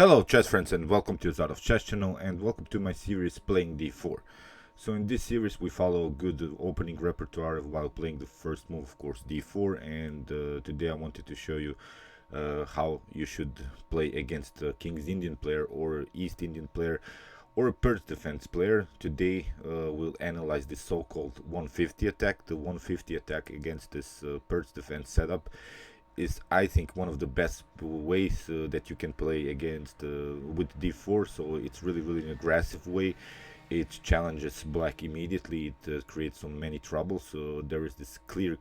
Hello chess friends and welcome to Jozarov chess channel and welcome to my series playing d4. So in this series we follow a good opening repertoire while playing the first move, of course, d4, and today I wanted to show you how you should play against a King's Indian player or East Indian player or a Pirc defense player. Today we'll analyze the so-called 150 attack. The 150 attack against this Pirc defense setup is, I think, one of the best ways that you can play against with d4. So it's really an aggressive way. It challenges black immediately. It creates so many troubles. So there is this clear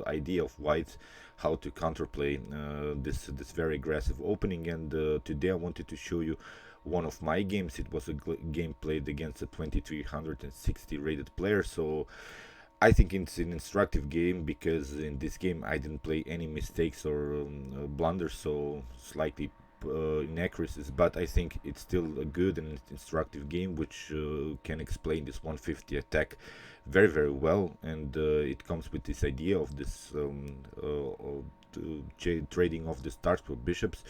idea of white how to counterplay this very aggressive opening. And today I wanted to show you one of my games. It was a game played against a 2360 rated player. So I think it's an instructive game because in this game I didn't play any mistakes or blunders, so slightly inaccuracies, but I think it's still a good and instructive game which can explain this 150 attack very well. And it comes with this idea of this trading off the starts for bishops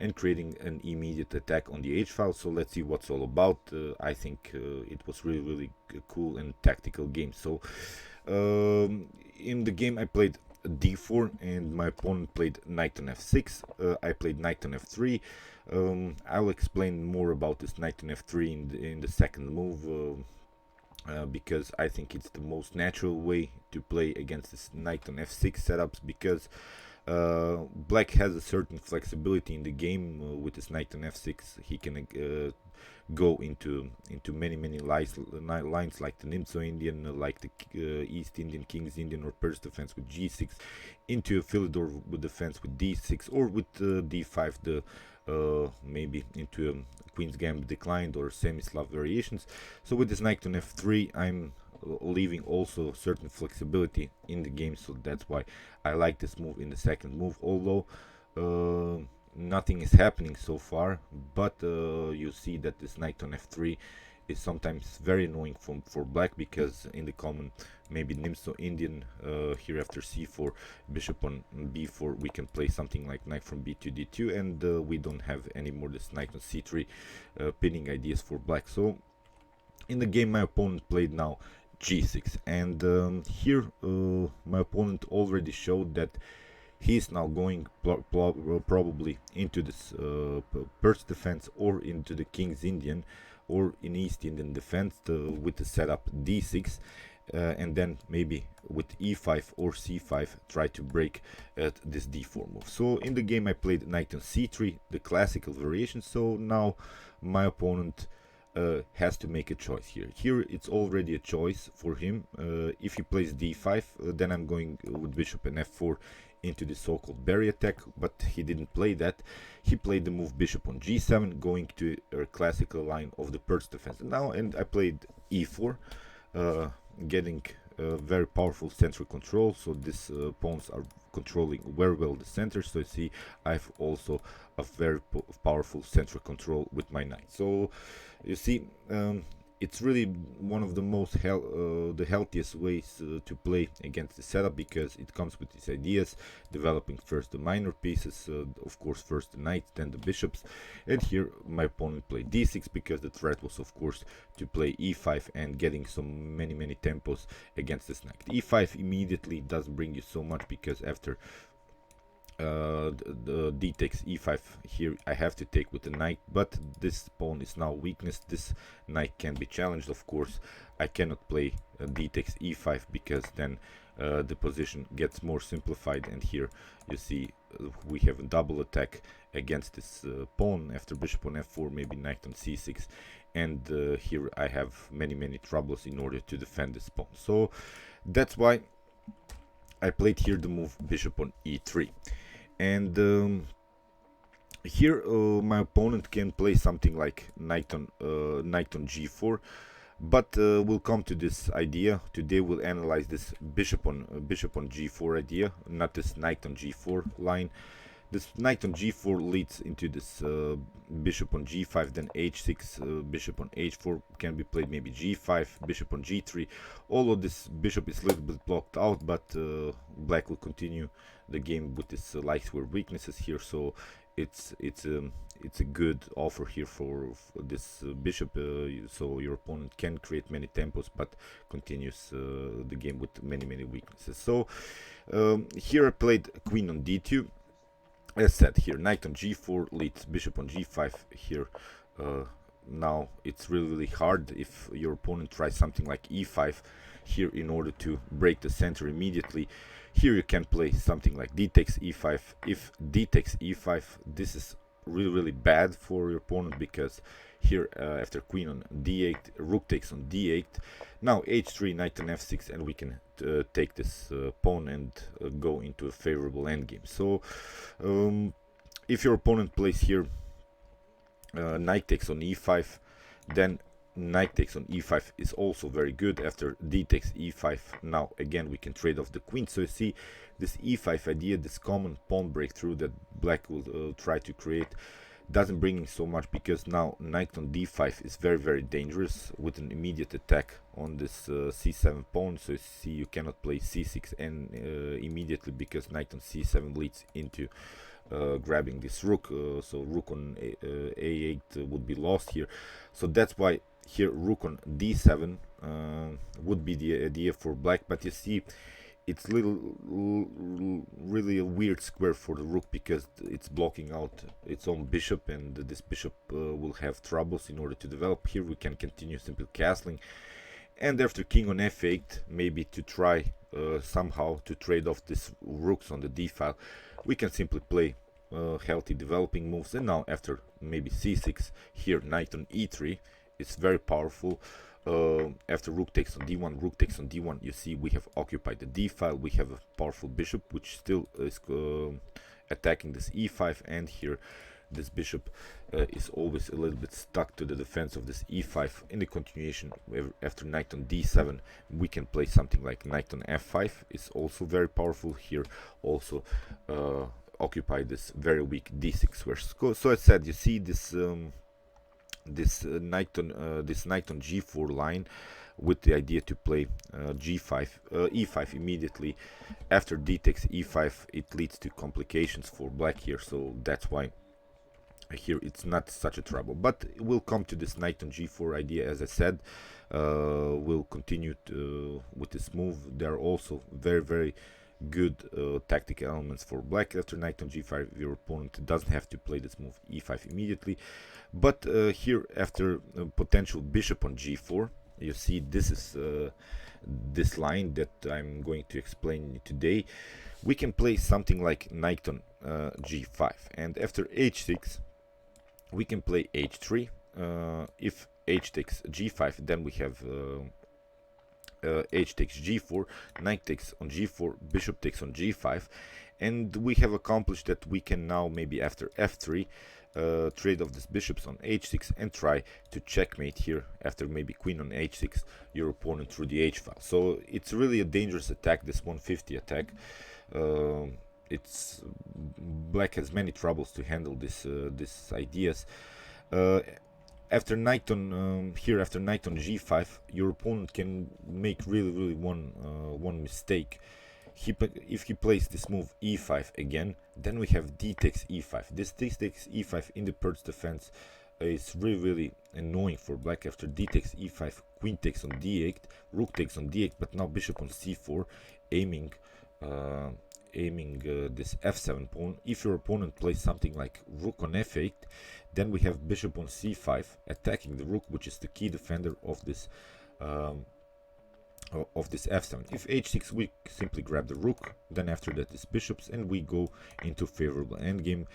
and creating an immediate attack on the h-file. So let's see what's all about. I think it was really cool and tactical game. So in the game I played d4 and my opponent played knight on f6. I played knight on f3. I'll explain more about this knight on f3 in the second move, because I think it's the most natural way to play against this knight on f6 setups, because black has a certain flexibility in the game. With this knight on f6 he can go into many lines like the Nimzo Indian, like the East Indian, King's Indian or Pirc defense with g6, into a Philidor with defense with d6, or with d5 the maybe into a Queen's Gambit declined or semi-Slav variations. So with this knight on f3 I'm leaving also certain flexibility in the game, so that's why I like this move in the second move, although nothing is happening so far. But you see that this knight on f3 is sometimes very annoying for black, because in the common maybe Nimzo Indian here after c4, bishop on b4, we can play something like knight from b2 d2, and we don't have anymore this knight on c3 pinning ideas for black. So in the game my opponent played now g6, and here my opponent already showed that he's now going probably into this Pirc defense or into the King's Indian or in East Indian defense with the setup d6, and then maybe with e5 or c5 try to break this d4 move. So in the game I played knight on c3, the classical variation. So now my opponent has to make a choice here. Here it's already a choice for him. If he plays d5, then I'm going with bishop and f4 into the so-called berry attack, but he didn't play that. He played the move bishop on g7, going to a classical line of the Pirc defense. And I played e4, getting very powerful central control. So these pawns are controlling very well the center. So you see I've also a very powerful central control with my knight. So you see it's really one of the most the healthiest ways to play against the setup, because it comes with these ideas, developing first the minor pieces, of course first the knights, then the bishops. And here my opponent played d6 because the threat was of course to play e5 and getting so many tempos against this knight. e5 immediately doesn't bring you so much, because after the d takes e5, here I have to take with the knight, but this pawn is now weakness. This knight can be challenged. Of course I cannot play d takes e5, because then the position gets more simplified, and here you see we have a double attack against this pawn after bishop on f4, maybe knight on c6, and here I have many troubles in order to defend this pawn. So that's why I played here the move bishop on e3. And here my opponent can play something like knight on g4, but we'll come to this idea. Today we'll analyze this bishop on g4 idea, not this knight on g4 line. This knight on g4 leads into this bishop on g5, then h6, bishop on h4 can be played, maybe g5, bishop on g3. Although this bishop is a little bit blocked out, but black will continue the game with this light square weaknesses here. So it's a good offer here for this bishop, so your opponent can create many tempos but continues the game with many weaknesses. So here I played queen on d2. As said, here knight on g4 leads bishop on g5 here. Now it's really hard if your opponent tries something like e5 here in order to break the center immediately. Here you can play something like d takes e5. If d takes e5, this is really bad for your opponent, because here after queen on d8, rook takes on d8. Now h3, knight on f6, and we can take this pawn and go into a favorable endgame. So if your opponent plays here knight takes on e5, then knight takes on e5 is also very good. After d takes e5, now again we can trade off the queen. So you see, this e5 idea, this common pawn breakthrough that black will try to create, doesn't bring in so much, because now knight on d5 is very dangerous with an immediate attack on this c7 pawn. So you see, you cannot play c6 and immediately, because knight on c7 leads into grabbing this rook. So rook on a8 would be lost here. So that's why here rook on d7 would be the idea for black. But you see, it's really a weird square for the rook, because it's blocking out its own bishop, and this bishop will have troubles in order to develop. Here we can continue simply castling, and after king on f8, maybe to try somehow to trade off these rooks on the d file, we can simply play healthy developing moves. And now after maybe c6, here knight on e3, it's very powerful. After rook takes on d1, rook takes on d1, you see we have occupied the d file. We have a powerful bishop which still is attacking this e5, and here this bishop is always a little bit stuck to the defense of this e5. In the continuation, after knight on d7, we can play something like knight on f5. It's also very powerful. Here also occupy this very weak d6 square. So as said, you see this this knight on g4 line, with the idea to play g5 e5 immediately. After d takes e5, it leads to complications for black here. So that's why here it's not such a trouble. But we'll come to this knight on g4 idea. As I said, we'll continue with this move. There are also very good tactical elements for black. After knight on g5, your opponent doesn't have to play this move e5 immediately. But here, after potential bishop on g4, you see this is this line that I'm going to explain today. We can play something like knight on g5, and after h6 we can play h3. If h takes g5, then we have h takes g4, knight takes on g4, bishop takes on g5, and we have accomplished that we can now, maybe after f3, trade off these bishops on h6 and try to checkmate here after maybe queen on h6 your opponent through the h file. So it's really a dangerous attack, this 150 attack. It's black has many troubles to handle this these ideas. After knight on after knight on g5, your opponent can make really one mistake. If he plays this move e5 again, then we have d takes e5. This d takes e5 in the Pirc defense is really annoying for black. After d takes e5, queen takes on d8, rook takes on d8, but now bishop on c4, aiming this f7 pawn. If your opponent plays something like rook on f8, then we have bishop on c5 attacking the rook, which is the key defender of this f7. If h6, we simply grab the rook, then after that is bishops, and we go into favorable endgame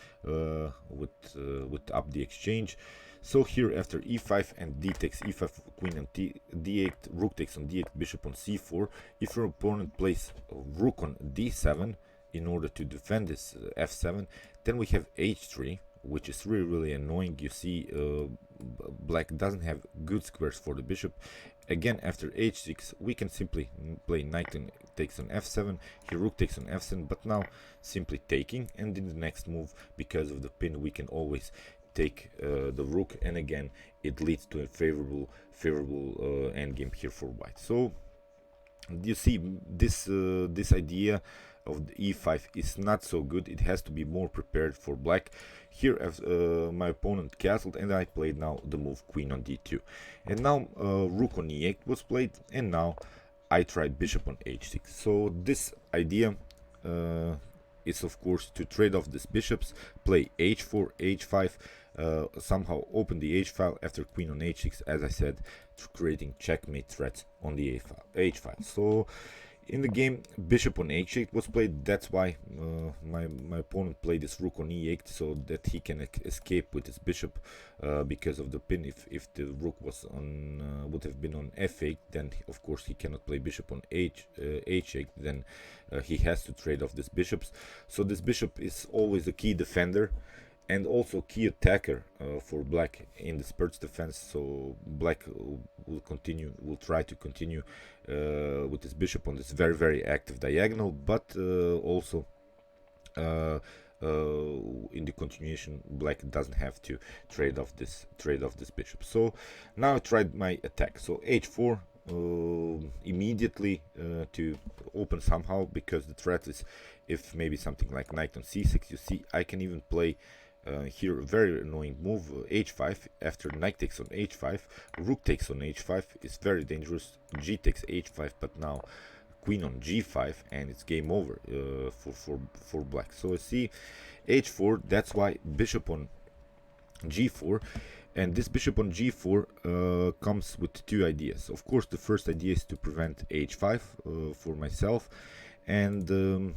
with up the exchange. So here after e5 and d takes e5, queen on d8, rook takes on d8, bishop on c4. If your opponent plays rook on d7 in order to defend this f7, then we have h3, which is really annoying. You see, black doesn't have good squares for the bishop. Again, after h6, we can simply play knight takes on f7, here rook takes on f7, but now simply taking, and in the next move, because of the pin, we can always take the rook, and again it leads to a favorable endgame here for white. So You see, this idea of the e5 is not so good. It has to be more prepared for black. Here, as my opponent castled, and I played now the move queen on d2, and now rook on e8 was played, and now I tried bishop on h6. So this idea is of course to trade off these bishops, play h4, h5, somehow open the h file after queen on h6, as I said, creating checkmate threats on the h file. So in the game, bishop on h8 was played. That's why my opponent played this rook on e8, so that he can escape with his bishop because of the pin. If the rook was on would have been on f8, then of course he cannot play bishop on h8. Then he has to trade off these bishops. So this bishop is always a key defender and also key attacker for black in the Pirc defense. So black will try to continue with this bishop on this very active diagonal, but also in the continuation, black doesn't have to trade off this bishop. So now I tried my attack. So h4 immediately to open somehow, because the threat is if maybe something like knight on c6. You see, I can even play here a very annoying move, h5. After knight takes on h5, rook takes on h5 is very dangerous. G takes h5, but now queen on g5, and it's game over for black. So you see, h4. That's why bishop on g4. And this bishop on g4 comes with two ideas. Of course, the first idea is to prevent h5 for myself, and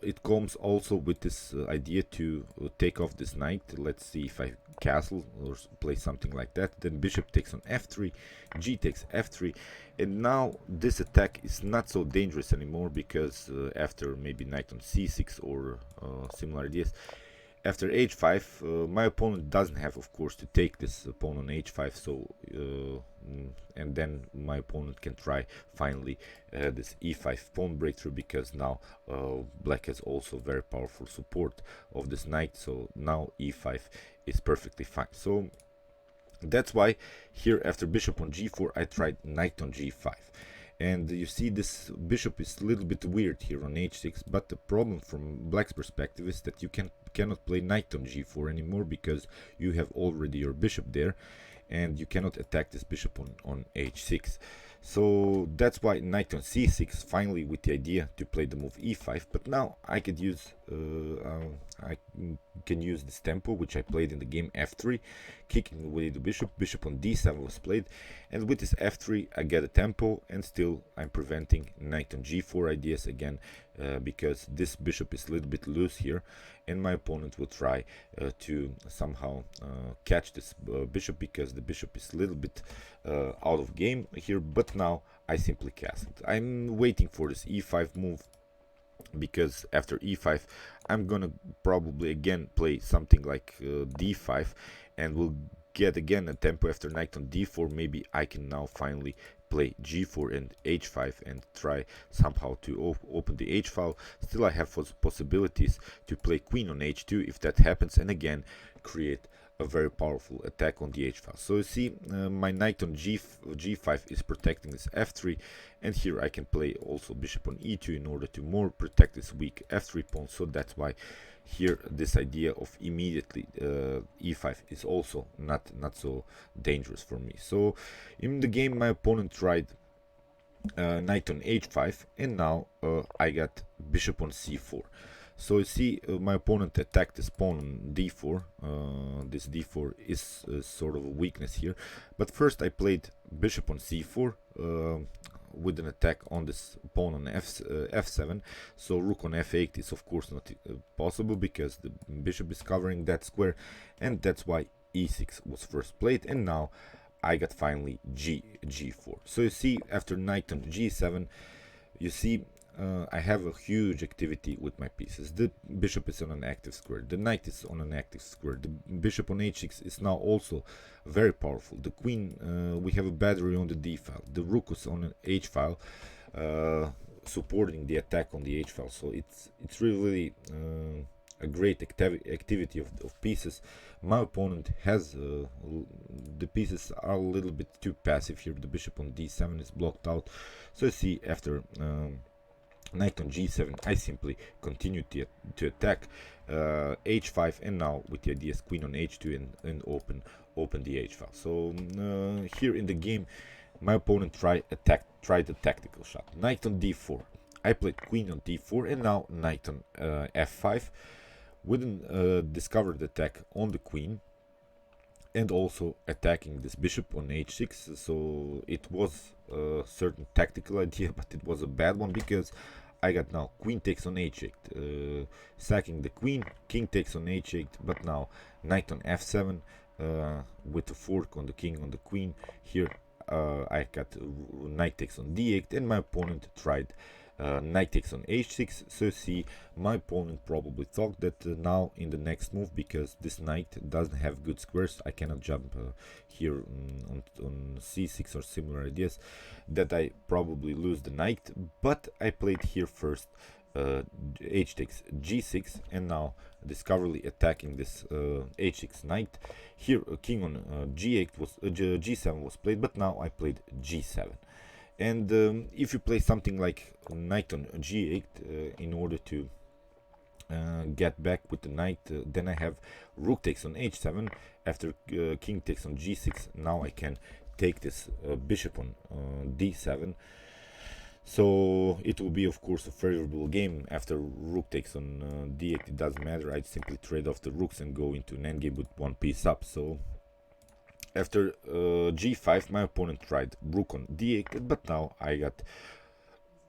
it comes also with this idea to take off this knight. Let's see if I castle or play something like that. Then bishop takes on f3, g takes f3, and now this attack is not so dangerous anymore, because after maybe knight on c6 or similar ideas, after h5, my opponent doesn't have, of course, to take this pawn on h5. So and then my opponent can try finally this e5 pawn breakthrough, because now black has also very powerful support of this knight. So now e5 is perfectly fine. So that's why here, after bishop on g4, I tried knight on g5. And you see, this bishop is a little bit weird here on h6, but the problem from black's perspective is that you cannot play knight on g4 anymore, because you have already your bishop there, and you cannot attack this bishop on h6. So that's why knight on c6, finally, with the idea to play the move e5. But now I could use I can use this tempo, which I played in the game, f3, kicking away the bishop. Bishop on d7 was played, and with this f3 I get a tempo, and still I'm preventing knight on g4 ideas again, because this bishop is a little bit loose here, and my opponent will try to somehow catch this bishop, because the bishop is a little bit out of game here. But now I simply castled. I'm waiting for this e5 move, because after e5 I'm gonna probably again play something like d5, and we'll get again a tempo after knight on d4. Maybe I can now finally play g4 and h5 and try somehow to open the h file. Still I have possibilities to play queen on h2 if that happens, and again create a very powerful attack on the h file. So you see, my knight on g5 is protecting this f3, and here I can play also bishop on e2 in order to more protect this weak f3 pawn. So that's why here this idea of immediately e5 is also not so dangerous for me. So in the game, my opponent tried knight on h5, and now I got bishop on c4. So you see, my opponent attacked this pawn on d4. This d4 is sort of a weakness here. But first I played bishop on c4 with an attack on this pawn on f7. So rook on f8 is of course not possible, because the bishop is covering that square, and that's why e6 was first played, and now I got finally g4. So you see, after knight on g7, you see, I have a huge activity with my pieces. The bishop is on an active square, the knight is on an active square, the bishop on h6 is now also very powerful. The queen, we have a battery on the d file, the rook is on an h file, supporting the attack on the h file. So it's really a great activity of pieces. My opponent has the pieces are a little bit too passive here. The bishop on d7 is blocked out. So you see, after knight on g7, I simply continue to attack h5, and now with the idea is queen on h2 and open the h file. So here in the game, my opponent tried a tactical shot. Knight on d4. I played queen on d4, and now knight on f5 with a discovered attack on the queen, and also attacking this bishop on h6. So it was a certain tactical idea, but it was a bad one, because I got now queen takes on h8, sacking the queen, king takes on h8, but now knight on f7 with a fork on the king on the queen. Here I got knight takes on d8, and my opponent tried knight takes on h6. So see, my opponent probably thought that now in the next move, because this knight doesn't have good squares, I cannot jump here on c6 or similar ideas, that I probably lose the knight. But I played here first h takes g6, and now discoverly attacking this h6 knight. Here king on g8 was g7 was played, but now I played g7. And if you play something like knight on g8 in order to get back with the knight, then I have rook takes on h7. After king takes on g6, now I can take this bishop on d7. So it will be, of course, a favorable game. After rook takes on d8, it doesn't matter. I simply trade off the rooks and go into an endgame with one piece up. So after g5, my opponent tried rook on d8, but now I got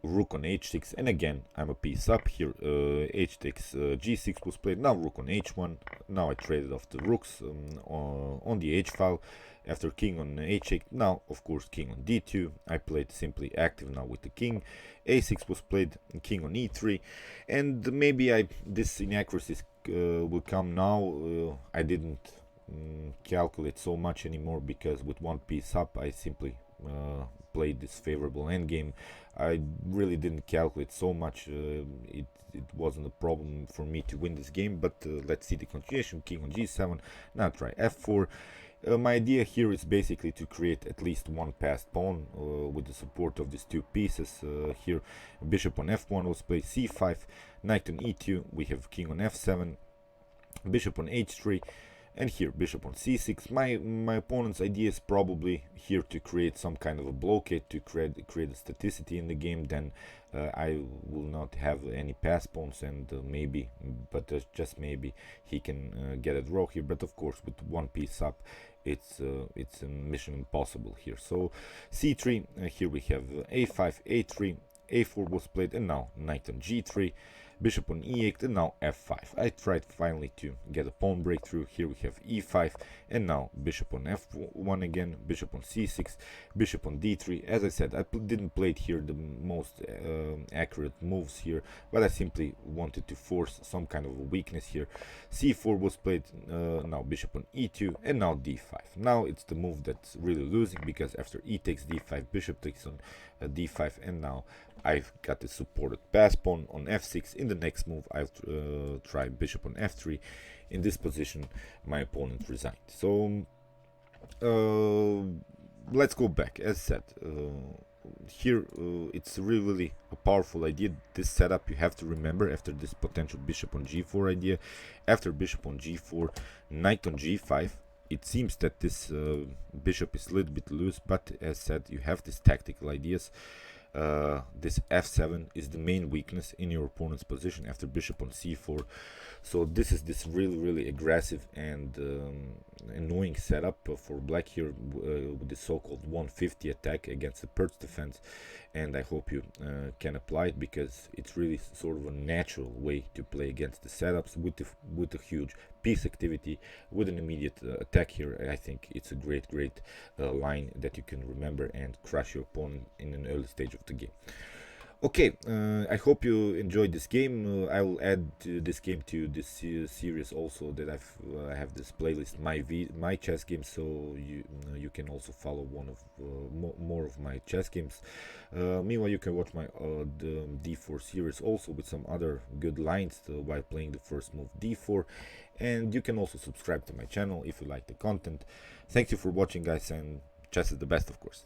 rook on h6, and again I'm a piece up. Here h takes g6 was played, now rook on h1. Now I traded off the rooks on the h file. After king on h8, now of course king on d2. I played simply active now with the king. a6 was played, king on e3, and maybe this inaccuracies will come now. I didn't calculate so much anymore, because with one piece up I simply played this favorable endgame. I really didn't calculate so much. It wasn't a problem for me to win this game. But let's see the continuation. King on g7, now try f4. My idea here is basically to create at least one passed pawn with the support of these two pieces. Here bishop on f1 was played, c5, knight on e2, we have king on f7, bishop on h3, and here bishop on c6. My opponent's idea is probably here to create some kind of a blockade, to create a staticity in the game. Then I will not have any pass pawns, and maybe, but just maybe, he can get a draw here. But of course, with one piece up, it's a mission impossible here. So c3, here we have a5, a3, a4 was played, and now knight on g3, bishop on e8, and now f5. I tried finally to get a pawn breakthrough. Here we have e5, and now bishop on f1 again, bishop on c6, bishop on d3. As I said, I didn't play here the most accurate moves here, but I simply wanted to force some kind of a weakness here. c4 was played, now bishop on e2, and now d5. Now it's the move that's really losing, because after e takes d5, bishop takes on d5, and now I've got the supported pass pawn on f6. In the next move, I'll try bishop on f3. In this position, my opponent resigned. So let's go back. As said, here it's really a powerful idea. This setup you have to remember after this potential bishop on g4 idea. After bishop on g4, knight on g5. It seems that this bishop is a little bit loose, but as said, you have these tactical ideas. This f7 is the main weakness in your opponent's position after bishop on c4. So this is this really aggressive and annoying setup for black here with the so-called 150 attack against the Pirc defense, and I hope you can apply it, because it's really sort of a natural way to play against the setups with a huge piece activity, with an immediate attack here. I think it's a great line that you can remember and crush your opponent in an early stage of the game. Okay, I hope you enjoyed this game. I will add this game to this series also, that I have this playlist, my chess games, so you can also follow one of more of my chess games. Meanwhile, you can watch my the d4 series also, with some other good lines while playing the first move d4, and you can also subscribe to my channel if you like the content. Thank you for watching, guys, and chess is the best, of course.